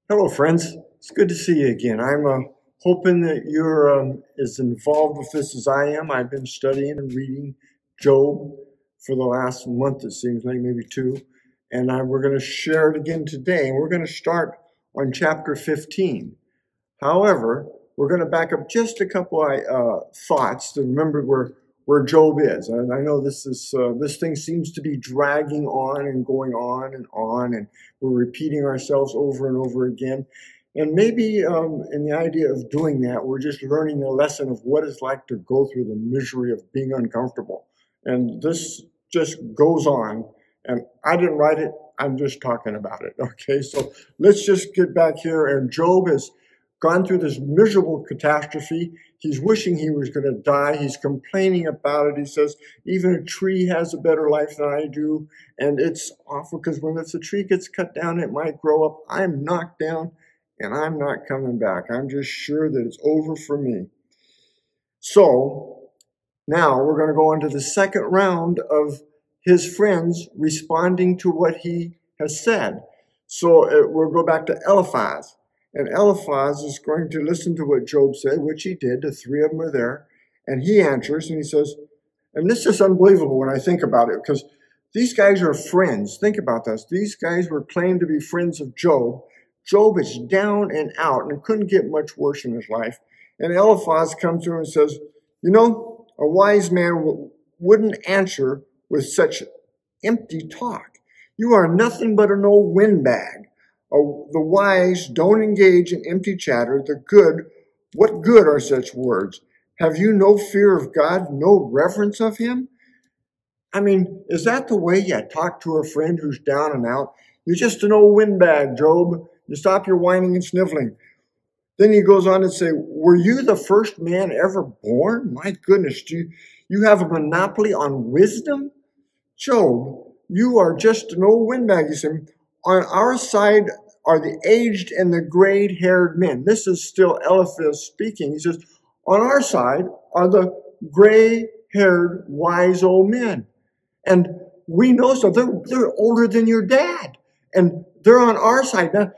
Hello, friends. It's good to see you again. I'm hoping that you're as involved with this as I am. I've been studying and reading Job for the last month, it seems like, maybe two. And we're going to share it again today. And we're going to start on chapter 15. However, we're going to back up just a couple of thoughts to remember where Job is. I know this thing seems to be dragging on and going on, and we're repeating ourselves over and over again. And maybe in the idea of doing that, we're just learning a lesson of what it's like to go through the misery of being uncomfortable. And this just goes on. And I didn't write it. I'm just talking about it. Okay, so let's just get back here. And Job has gone through this miserable catastrophe. He's wishing he was going to die. He's complaining about it. He says, even a tree has a better life than I do. And it's awful because if the tree gets cut down, it might grow up. I'm knocked down and I'm not coming back. I'm just sure that it's over for me. So now we're going to go on to the second round of his friends responding to what he has said. So we'll go back to Eliphaz. And Eliphaz is going to listen to what Job said, which he did. The three of them are there. And he answers and he says, and this is unbelievable when I think about it, because these guys are friends. Think about this. These guys were claimed to be friends of Job. Job is down and out and couldn't get much worse in his life. And Eliphaz comes to him and says, you know, a wise man wouldn't answer with such empty talk. You are nothing but an old windbag. The wise don't engage in empty chatter. The good, what good are such words? Have you no fear of God, no reverence of him? I mean, is that the way you talk to a friend who's down and out? You're just an old windbag, Job. You stop your whining and sniveling. Then he goes on to say, were you the first man ever born? My goodness, do you have a monopoly on wisdom? Job, you are just an old windbag. He said, on our side are the aged and the gray-haired men. This is still Eliphaz speaking. He says, on our side are the gray-haired, wise old men. And we know so. They're older than your dad. And they're on our side. Now,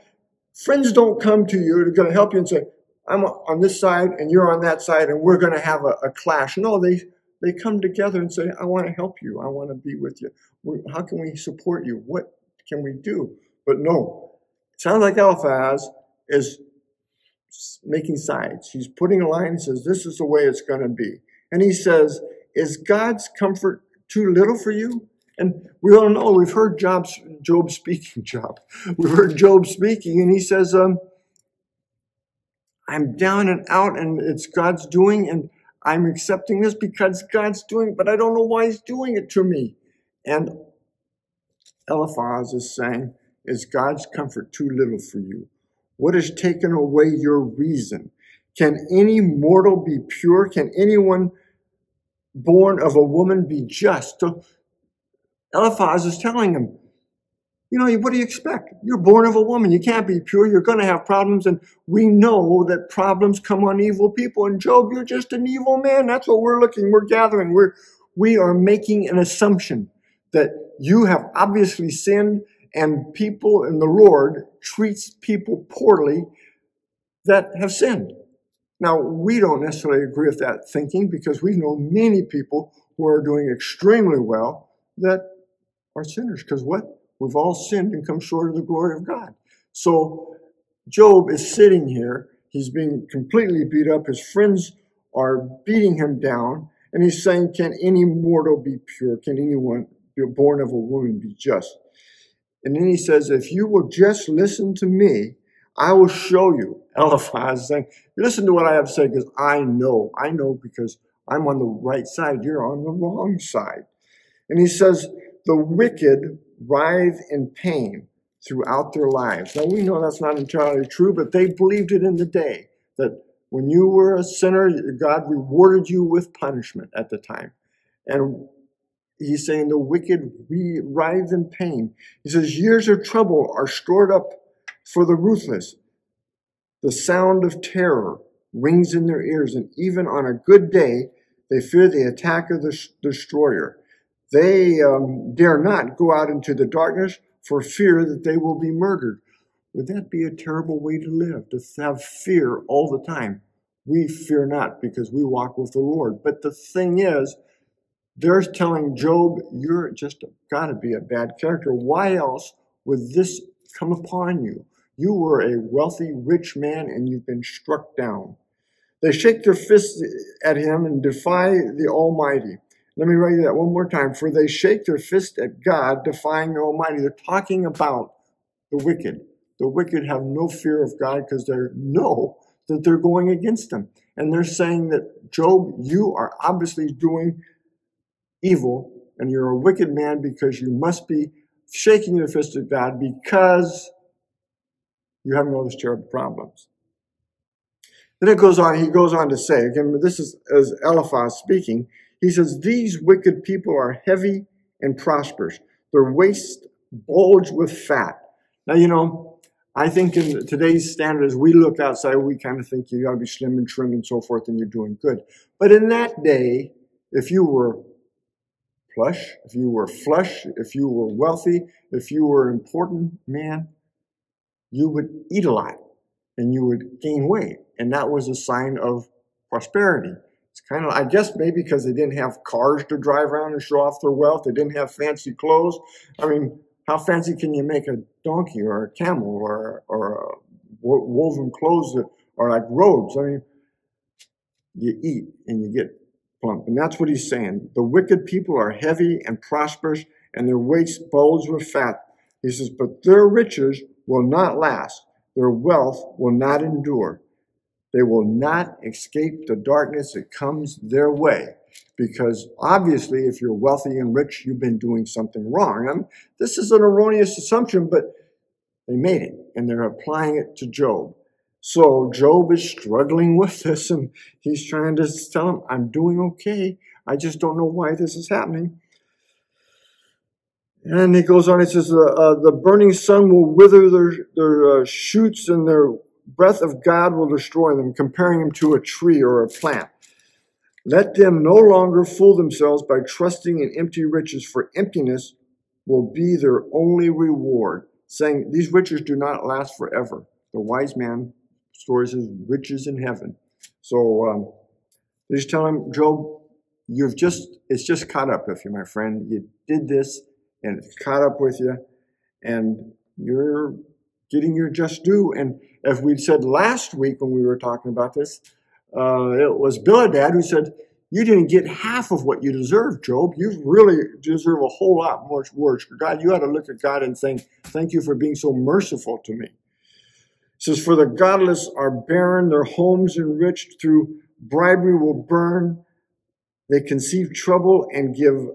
friends don't come to you. They're going to help you and say, I'm on this side and you're on that side and we're going to have a clash. No, they come together and say, I want to help you. I want to be with you. How can we support you? What can we do? But no, it sounds like Eliphaz is making sides. He's putting a line and says, this is the way it's going to be. And he says, is God's comfort too little for you? And we all know, we've heard Job speaking, We've heard Job speaking, and he says, I'm down and out, and it's God's doing, and I'm accepting this because God's doing, but I don't know why he's doing it to me. And Eliphaz is saying, is God's comfort too little for you? What has taken away your reason? Can any mortal be pure? Can anyone born of a woman be just? So Eliphaz is telling him, you know, what do you expect? You're born of a woman. You can't be pure. You're going to have problems. And we know that problems come on evil people. And Job, you're just an evil man. That's what we're gathering. We are making an assumption that you have obviously sinned, and people in the Lord treats people poorly that have sinned. Now, we don't necessarily agree with that thinking because we know many people who are doing extremely well that are sinners. Because what? We've all sinned and come short of the glory of God. So Job is sitting here. He's being completely beat up. His friends are beating him down. And he's saying, can any mortal be pure? Can anyone born of a woman be just? And then he says, if you will just listen to me, I will show you. Eliphaz is saying, listen to what I have to say because I know because I'm on the right side. You're on the wrong side. And he says, the wicked writhe in pain throughout their lives. Now we know that's not entirely true, but they believed it in the day that when you were a sinner, God rewarded you with punishment at the time. And he's saying the wicked writhe in pain. He says, years of trouble are stored up for the ruthless. The sound of terror rings in their ears, and even on a good day, they fear the attack of the destroyer. They dare not go out into the darkness for fear that they will be murdered. Would that be a terrible way to live, to have fear all the time? We fear not because we walk with the Lord. But the thing is, they're telling Job, you're just got to be a bad character. Why else would this come upon you? You were a wealthy, rich man, and you've been struck down. They shake their fists at him and defy the Almighty. Let me write that one more time. For they shake their fist at God, defying the Almighty. They're talking about the wicked. The wicked have no fear of God because they know that they're going against him. And they're saying that, Job, you are obviously doing evil, and you're a wicked man because you must be shaking your fist at God because you have all these terrible problems. Then he goes on to say, again, this is as Eliphaz speaking, he says, these wicked people are heavy and prosperous. Their waists bulge with fat. Now, I think in today's standards, we look outside, we kind of think you got to be slim and trim and so forth, and you're doing good. But in that day, if you were plush, if you were flush, if you were wealthy, if you were an important man, you would eat a lot and you would gain weight. And that was a sign of prosperity. It's kind of, I guess maybe because they didn't have cars to drive around and show off their wealth. They didn't have fancy clothes. I mean, how fancy can you make a donkey or a camel or woven clothes that are like robes? I mean, you eat and you get plump. And that's what he's saying. The wicked people are heavy and prosperous, and their waists bulge with fat. He says, but their riches will not last. Their wealth will not endure. They will not escape the darkness that comes their way. Because obviously, if you're wealthy and rich, you've been doing something wrong. I mean, this is an erroneous assumption, but they made it, and they're applying it to Job. So Job is struggling with this, and he's trying to tell him, I'm doing okay. I just don't know why this is happening. And he goes on, he says, the burning sun will wither their shoots, and their breath of God will destroy them, comparing them to a tree or a plant. Let them no longer fool themselves by trusting in empty riches, for emptiness will be their only reward, saying, these riches do not last forever. The wise man stores his riches in heaven. So they just tell him, Job, it's just caught up with you, my friend. You did this, and it's caught up with you, and you're getting your just due. And as we said last week when we were talking about this, it was Bildad who said, you didn't get half of what you deserve, Job. You really deserve a whole lot more worse. God, you ought to look at God and think, thank you for being so merciful to me. It says, for the godless are barren, their homes enriched through bribery will burn. They conceive trouble and give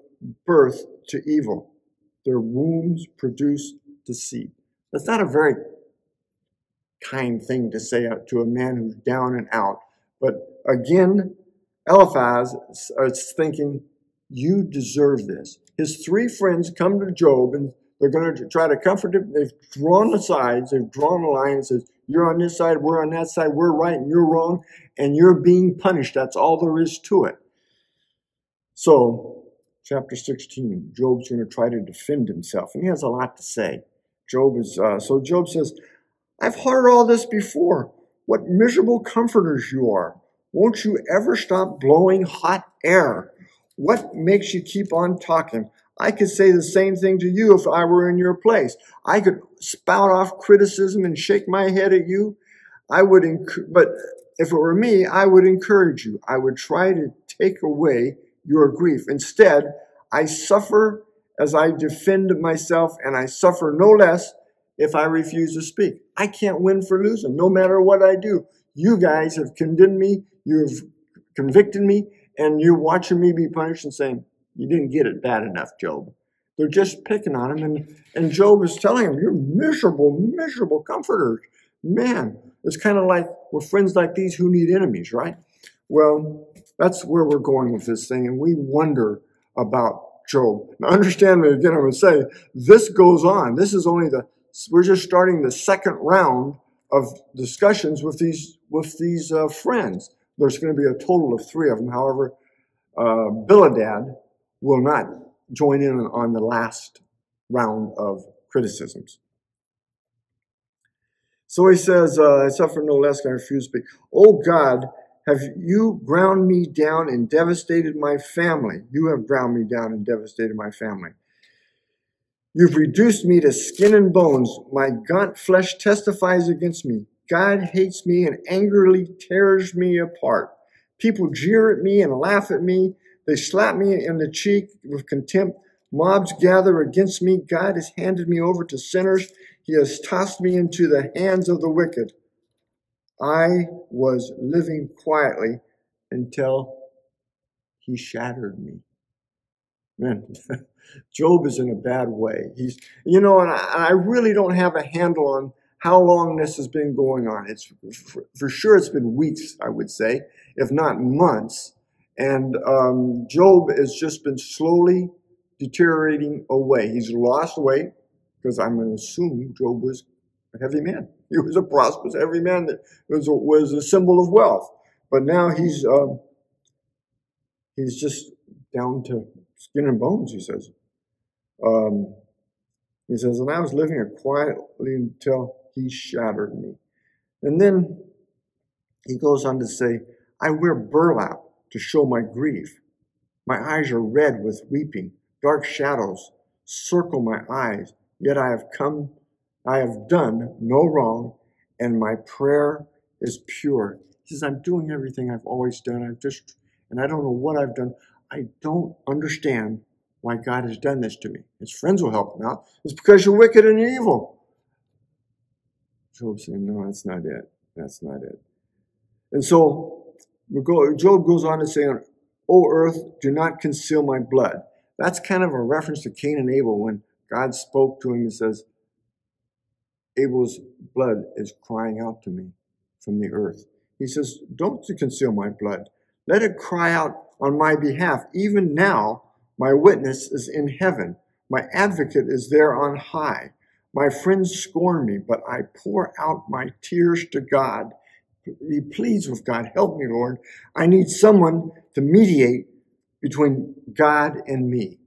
birth to evil. Their wombs produce deceit. That's not a very kind thing to say to a man who's down and out. But again, Eliphaz is thinking, you deserve this. His three friends come to Job, and they're going to try to comfort him. They've drawn the sides. They've drawn a line and says, you're on this side, we're on that side, we're right and you're wrong, and you're being punished. That's all there is to it. So, chapter 16, Job's going to try to defend himself, and he has a lot to say. Job says, I've heard all this before. What miserable comforters you are. Won't you ever stop blowing hot air? What makes you keep on talking? I could say the same thing to you if I were in your place. I could spout off criticism and shake my head at you. But if it were me, I would encourage you. I would try to take away your grief. Instead, I suffer as I defend myself, and I suffer no less if I refuse to speak. I can't win for losing, no matter what I do. You guys have condemned me, you've convicted me, and you're watching me be punished and saying, you didn't get it bad enough, Job. They're just picking on him, and Job is telling him, you're miserable, miserable comforters. Man, it's kind of like we're friends like these who need enemies, right? Well, that's where we're going with this thing, and we wonder about Job. Now, understand me again, I'm going to say, this goes on. This is only we're just starting the second round of discussions with these friends. There's going to be a total of 3 of them. However, Bildad will not join in on the last round of criticisms. So he says, I suffer no less than I refuse to speak. Oh God, have you ground me down and devastated my family? You have ground me down and devastated my family. You've reduced me to skin and bones. My gaunt flesh testifies against me. God hates me and angrily tears me apart. People jeer at me and laugh at me. They slap me in the cheek with contempt. Mobs gather against me. God has handed me over to sinners. He has tossed me into the hands of the wicked. I was living quietly until he shattered me. Man, Job is in a bad way. And I really don't have a handle on how long this has been going on. It's for sure it's been weeks, I would say, if not months. And Job has just been slowly deteriorating away. He's lost weight, because I'm going to assume Job was a heavy man. He was a prosperous, heavy man that was a symbol of wealth. But now he's just down to skin and bones, he says. He says, and I was living it quietly until he shattered me. And then he goes on to say, I wear burlap to show my grief. My eyes are red with weeping. Dark shadows circle my eyes. Yet I have done no wrong, and my prayer is pure. He says, I'm doing everything I've always done. And I don't know what I've done. I don't understand why God has done this to me. His friends will help him out. It's because you're wicked and evil. Job's saying, no, that's not it. That's not it. And so Job goes on to say, O earth, do not conceal my blood. That's kind of a reference to Cain and Abel when God spoke to him and says, Abel's blood is crying out to me from the earth. He says, don't conceal my blood. Let it cry out on my behalf. Even now, my witness is in heaven. My advocate is there on high. My friends scorn me, but I pour out my tears to God. He pleads with God, help me, Lord. I need someone to mediate between God and me.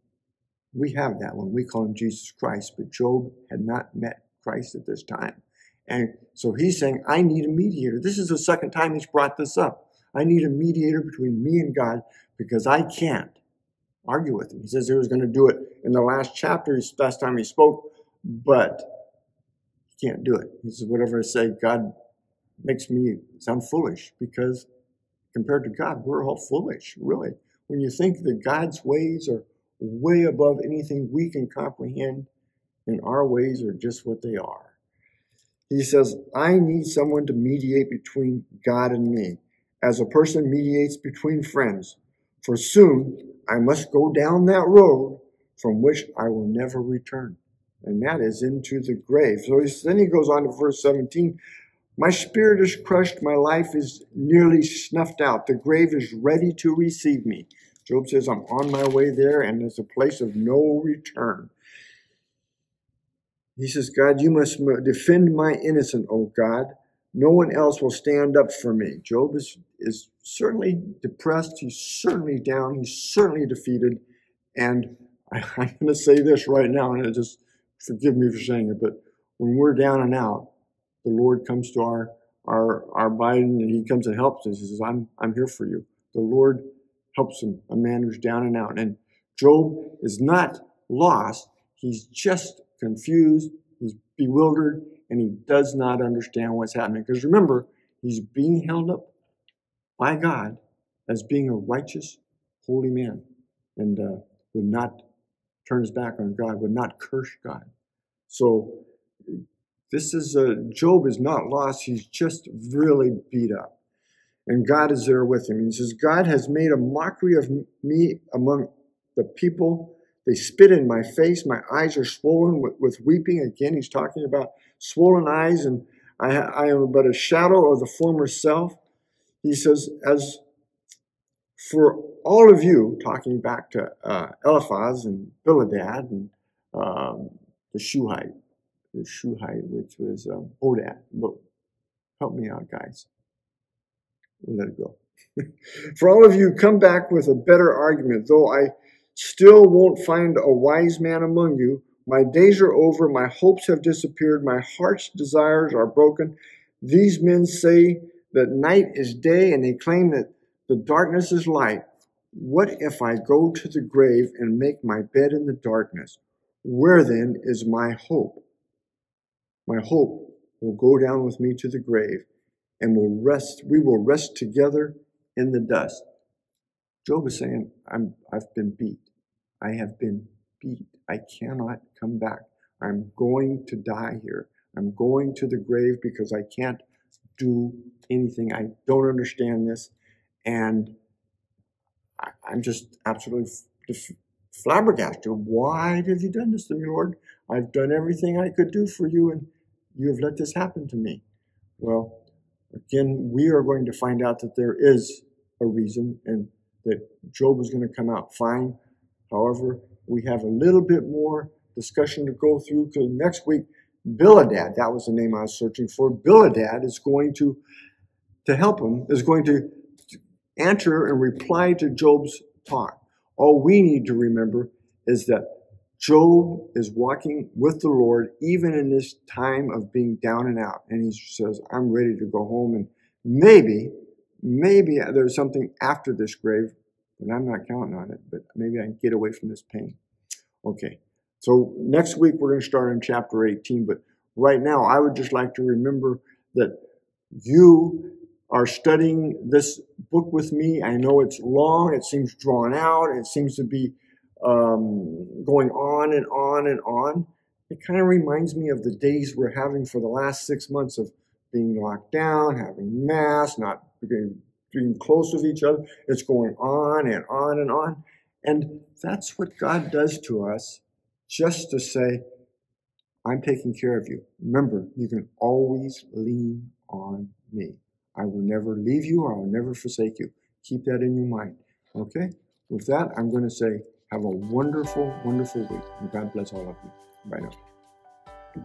We have that one. We call him Jesus Christ, but Job had not met Christ at this time. And so he's saying, I need a mediator. This is the second time he's brought this up. I need a mediator between me and God because I can't argue with him. He says he was going to do it in the last chapter, last time he spoke, but he can't do it. He says, whatever I say, God makes me sound foolish because compared to God, we're all foolish, really. When you think that God's ways are way above anything we can comprehend, and our ways are just what they are. He says, I need someone to mediate between God and me, as a person mediates between friends. For soon I must go down that road from which I will never return. And that is into the grave. So then he goes on to verse 17. My spirit is crushed. My life is nearly snuffed out. The grave is ready to receive me. Job says, I'm on my way there, and it's a place of no return. He says, God, you must defend my innocent, O God. No one else will stand up for me. Job is certainly depressed. He's certainly down. He's certainly defeated. And I'm going to say this right now, and just forgive me for saying it, but when we're down and out, the Lord comes to our Biden, and he comes and helps us. He says, I'm here for you. The Lord helps him, a man who's down and out. And Job is not lost. He's just confused. He's bewildered, and he does not understand what's happening. Because remember, he's being held up by God as being a righteous, holy man, and would not turn his back on God, would not curse God. So this is Job is not lost. He's just really beat up. And God is there with him. He says, God has made a mockery of me among the people. They spit in my face. My eyes are swollen with weeping. Again, he's talking about swollen eyes, and I am but a shadow of the former self. He says, as for all of you, talking back to Eliphaz and Bildad and the Shuhite, which was Odad. But help me out, guys. We'll let it go. For all of you, come back with a better argument, though I still won't find a wise man among you. My days are over. My hopes have disappeared. My heart's desires are broken. These men say that night is day, and they claim that the darkness is light. What if I go to the grave and make my bed in the darkness? Where then is my hope? My hope will go down with me to the grave, and we will rest together in the dust. Job is saying, I've been beat. I have been beat. I cannot come back. I'm going to die here. I'm going to the grave because I can't do anything. I don't understand this. And I'm just absolutely flabbergasted. Why have you done this to me, Lord? I've done everything I could do for you, and you have let this happen to me. Well, again, we are going to find out that there is a reason and that Job is going to come out fine. However, we have a little bit more discussion to go through because next week, Bildad, that was the name I was searching for, Bildad is going to help him, is going to answer and reply to Job's talk. All we need to remember is that Job is walking with the Lord even in this time of being down and out. And he says, I'm ready to go home. And maybe there's something after this grave, but I'm not counting on it. But maybe I can get away from this pain. Okay, so next week we're going to start in chapter 18. But right now, I would just like to remember that you are studying this book with me. I know it's long. It seems drawn out. It seems to be going on and on and on. It kind of reminds me of the days we're having for the last 6 months of being locked down, having masks, not being close with each other. It's going on and on and on. And that's what God does to us, just to say, I'm taking care of you. Remember, you can always lean on me. I will never leave you or I will never forsake you. Keep that in your mind. Okay? With that, I'm going to say, have a wonderful, wonderful week. And God bless all of you. Bye now.